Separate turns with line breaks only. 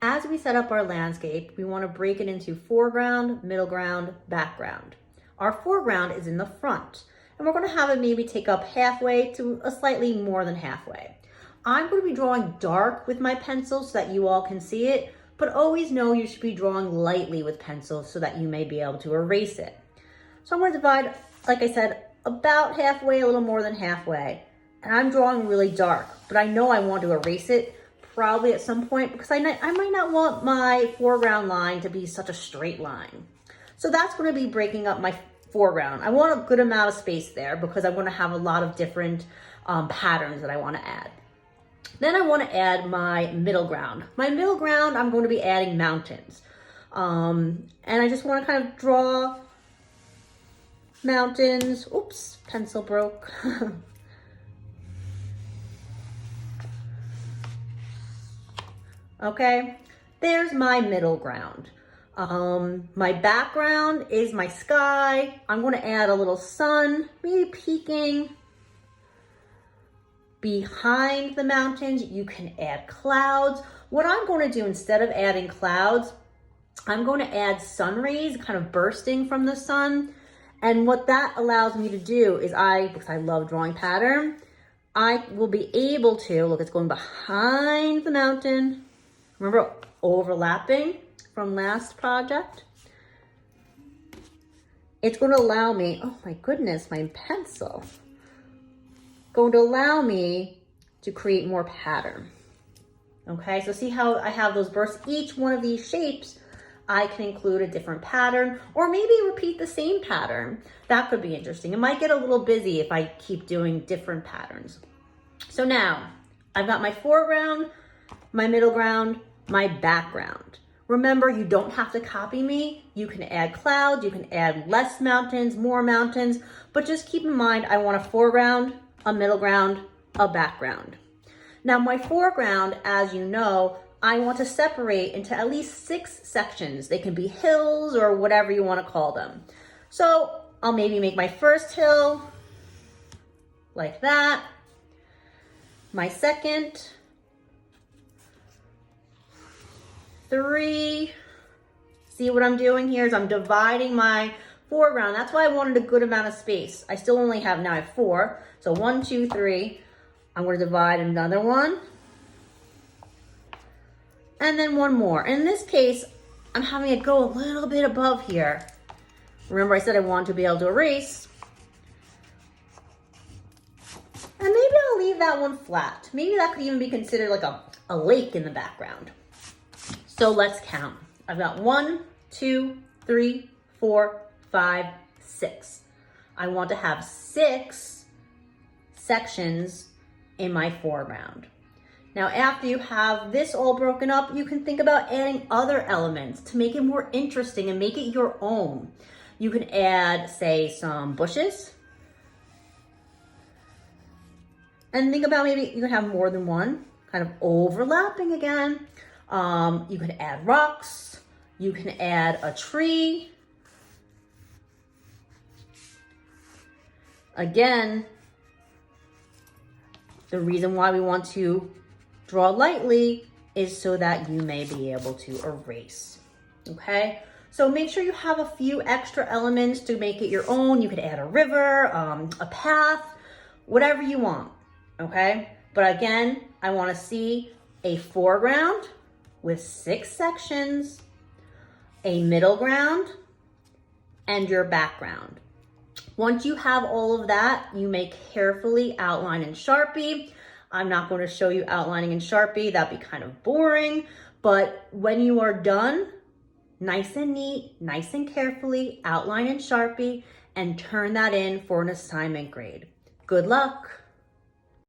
As we set up our landscape, we want to break it into foreground, middle ground, background. Our foreground is in the front, and we're going to have it maybe take up halfway to a slightly more than halfway. I'm going to be drawing dark with my pencil so that you all can see it, but always know you should be drawing lightly with pencil so that you may be able to erase it. So I'm going to divide, like I said, about halfway, a little more than halfway. And I'm drawing really dark, but I know I want to erase it probably at some point because I might not want my foreground line to be such a straight line. So that's going to be breaking up my foreground. I want a good amount of space there because I want to have a lot of different patterns that I want to add. Then I want to add my middle ground. My middle ground, I'm going to be adding mountains. And I just want to kind of draw mountains. Oops, pencil broke. Okay, there's my middle ground. My background is my sky. I'm going to add a little sun, maybe peeking behind the mountains. You can add clouds. What I'm going to do instead of adding clouds, I'm going to add sun rays kind of bursting from the sun. And what that allows me to do is because I love drawing pattern, I will be able to, look, it's going behind the mountain. Remember overlapping from last project? It's going to allow me, oh my goodness, my pencil. Going to allow me to create more pattern. Okay, so see how I have those bursts? Each one of these shapes, I can include a different pattern or maybe repeat the same pattern. That could be interesting. It might get a little busy if I keep doing different patterns. So now I've got my foreground, my middle ground, my background. Remember, you don't have to copy me. You can add clouds, you can add less mountains, more mountains, but just keep in mind, I want a foreground, a middle ground, a background. Now my foreground, as you know, I want to separate into at least 6 sections. They can be hills or whatever you want to call them. So I'll maybe make my first hill like that. My second, 3. See what I'm doing here is I'm dividing my foreground. That's why I wanted a good amount of space. I still only have, now I have 4. So 1, 2, 3. I'm going to divide another one. And then one more. In this case, I'm having it go a little bit above here. Remember I said I wanted to be able to erase. And maybe I'll leave that one flat. Maybe that could even be considered like a lake in the background. So let's count. I've got 1, 2, 3, 4, 5, 6. I want to have 6 sections in my foreground. Now, after you have this all broken up, you can think about adding other elements to make it more interesting and make it your own. You can add, say, some bushes. And think about maybe you can have more than one, kind of overlapping again. You can add rocks. You can add a tree. Again, the reason why we want to draw lightly is so that you may be able to erase. Okay? So make sure you have a few extra elements to make it your own. You could add a river, a path, whatever you want. Okay? But again, I want to see a foreground with 6 sections, a middle ground, and your background. Once you have all of that, you may carefully outline in Sharpie. I'm not going to show you outlining in Sharpie. That'd be kind of boring. But when you are done, nice and neat, nice and carefully outline in Sharpie and turn that in for an assignment grade. Good luck.